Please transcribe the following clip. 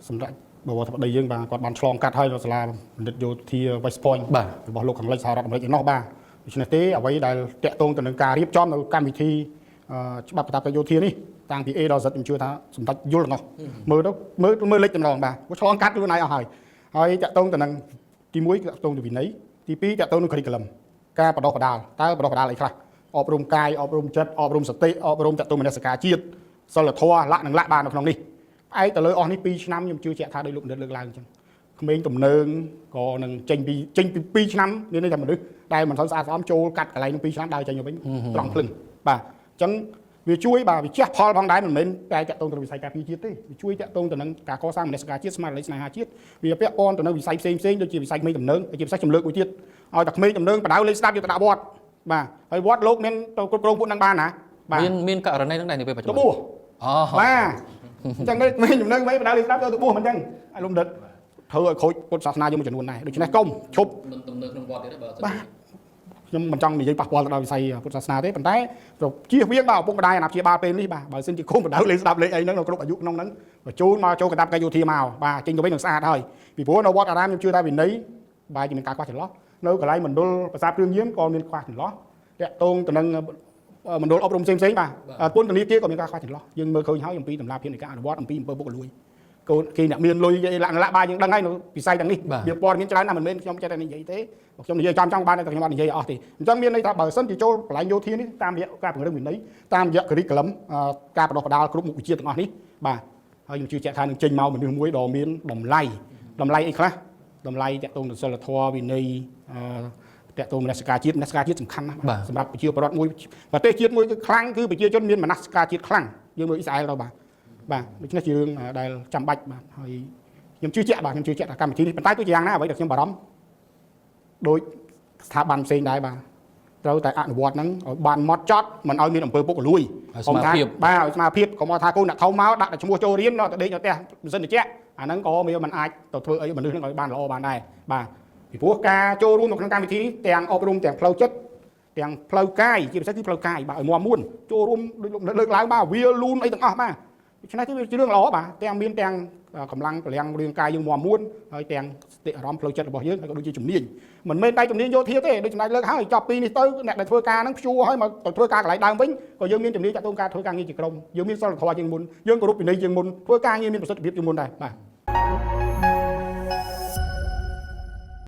សម្រាប់បើថាប្តីយើងបាទគាត់បានឆ្លងកាត់ហើយនៅសាលាបណ្ឌិតយោធា West Point របស់លោកខាងលិចសហរដ្ឋអាមេរិកឯណោះបាទដូច្នេះទេអ្វីដែលតាក់ទងទៅនឹងការរៀបចំនៅកម្មវិធីច្បាប់ប្រតាប់យោធានេះតាំងពី A ដល់ Z ខ្ញុំជឿថាសម្ដេចយល់ទាំងអស់មើលទៅមើលលេខតម្លងបាទព្រោះឆ្លងកាត់ខ្លួនឯងអស់ហើយតាក់ទងទៅនឹងទី1តាក់ទងទៅវិន័យទី2តាក់ទងនឹង curriculum ការបដិបដាលតើបដិបដាលអីខ្លះអប់រំកាយអប់រំចិត្តអប់រំសតិអប់រំតាក់ទងមនសិការជាតិសិលធម៌លក្ខនឹងលក្ខបាននៅក្នុងនេះឯងទៅលើអស់នេះ2ឆ្នាំខ្ញុំជឿជាក់ថាដោយលោកបណ្ឌិតលើកឡើងអញ្ចឹងក្មេងទំនើងក៏នឹងចេញពី2ឆ្នាំនេះតែមនុស្សដែលមិនសូវស្អាតស្អំចូលកាត់កន្លែងនឹង2ឆ្នាំដើរចេញទៅវិញត្រង់ភ្លឹងបាទអញ្ចឹងវាជួយបាទវាជះផលផងដែរមិនមែនតែតាក់ទងទៅវិស័យការពារជាតិទេវាជួយតាក់ទងទៅនឹងការកសាងមនសិការជាតិស្មារតីស្នេហាជាតិវាពាក់ព័ន្ធទៅនឹងវិស័យផ្សេងដូចជាវិស័យក្មេងទំនើងជាពិសេសចម្លើកមួយទៀតឲ្យតែក្មេងទំនើងបដៅលេខស្ដាប់យកទៅដាក់វត្តបាទហើយវត្តលោកមានទៅគ្រប់គ្រងពួកនឹងបានណាបាទមានករណីហ្នឹងដែរនៅពេលបច្ចុប្បន្នបាទអញ្ចឹងក្មេងទំនើងមិនបដៅលេខស្ដាប់យកទៅបួសមិនអញ្ចឹងឲ្យលោកដិតធ្វើឲ្យខូចពុទ្ធសាសនាយើងមួយចំនួនដែរដូច្នេះកុំឈប់ទំនើងក្នុងវត្តទៀតបាទខ្ញុំមិនចង់និយាយប៉ះពាល់ទៅដល់វិស័យពុទ្ធសាសនាទេប៉ុន្តែជៀសវាងដល់ឪពុកម្ដាយអាណាព្យាបាលពេលនេះបាទបើសិនជាគុំបដៅលេខស្ដាប់លេខអីហ្នឹងនៅគ្រប់អាយុក្នុងហ្នឹងបញ្ជូនមកចូលកតាបកិច្ចយោធាមកបាទចេញទៅវិញនឹងស្អាតហើយពីព្រោះនៅវត្តអារាមខ្ញុំជឿថាវិន័យបាទជាមានការខ្វះចន្លោះនៅកន្លែងមណ្ឌលប្រាសាទគ្រឿងញៀនក៏មានខ្វះចន្លោះតាក់ទងទៅនឹងមណ្ឌលអប់រំផ្សេងបាទពន្ធនាគារក៏មានការខ្វះចន្លោះយើងមើលឃើញហើយអំពីតម្លាភាពនៃការអនុវត្តអំពីអំពើពុករលួយកូនគេអ្នកមានលុយលក្ខណៈបាទយើងដឹងហើយនៅវិស័យទាំងនេះវាព័ត៌មានច្រើនណាស់មិនមែនខ្ញុំចេះតែនិយាយទេខ្ញុំនិយាយចំបានតែខ្ញុំអត់និយាយអស់ទេអញ្ចឹងមានន័យថាបើសិនជាចូលកន្លែងយោធានេះតាមរយៈការពង្រឹងវិន័យតាមរយៈ curriculum ការបដិបដាលគ្រប់មុខវិជ្ជាទាំងអស់នេះបាទហើយខ្ញុំជឿជាក់ថានឹងចេញមកមនុស្សមួយដ៏មានតម្លៃអីខ្លះតម្លៃតាក់ទងទៅសិលធម៌វិន័យតាក់ទងមនសិការជាតិសំខាន់ណាស់សម្រាប់ប្រជាពលរដ្ឋមួយប្រទេសជាតិមួយគឺខ្លាំងគឺប្រជាជនមានមនសិការជាតិខ្លាំងយើងមើលអ៊ីស្រាអែលទៅបាទដូច្នេះជារឿងដែលចាំបាច់បាទហើយខ្ញុំជឿជាក់ថាកម្មវិធីនេះប៉ុន្តែទោះជាយ៉ាងណាអ្វីដែលខ្ញុំបារម្ភដោយស្ថាប័នផ្សេងដែរបាទត្រូវតែអនុវត្តហ្នឹងឲ្យបានហ្មត់ចត់មិនឲ្យមានអំពើពុករលួយស្មារតីបាទឲ្យស្មារតីកុំថាកូនអ្នកធំមកដាក់តែឈ្មោះចូលរៀនទៅដេកនៅផ្ទះមិនសិនតិចអាហ្នឹងក៏វាមិនអាចទៅធ្វើអីមនុស្សហ្នឹងឲ្យបានល្អបានដែរបាទពីព្រោះការចូលរួមនៅក្នុងកម្មវិធីទាំងអប់រំទាំងផ្លូវចិត្តទាំងផ្លូវកាយជាពិសេសគឺផ្លូវកាយបាទឲ្យមាំមួនចូលរួមដូចលោកលើកឡើងបាទវាលូនអីទាំងអស់បាទដូច្នេះគឺវាជារឿងល្អបាទទាំងមានទាំងកម្លាំងពលំរាងកាយយើងមាំមួនហើយទាំងសតិអារម្មណ៍ផ្លូវចិត្តរបស់យើងហើយក៏ដូចជាជំនាញមិនមែនតែជំនាញយោធាទេដូចចំណែកលើកហើយចប់ពីនេះទៅអ្នកដែលធ្វើការហ្នឹងព្យួរហើយមកទៅធ្វើការកន្លែងដើមវិញក៏យើងមានជំនាញតាក់ទងការធ្វើការងារជាក្រុមយើងមានសិលធម៌ជាងមុនយើងគោរពវិន័យជាងមុនធ្វើការងារមានប្រសិទ្ធភាពជាងមុនដែរបាទ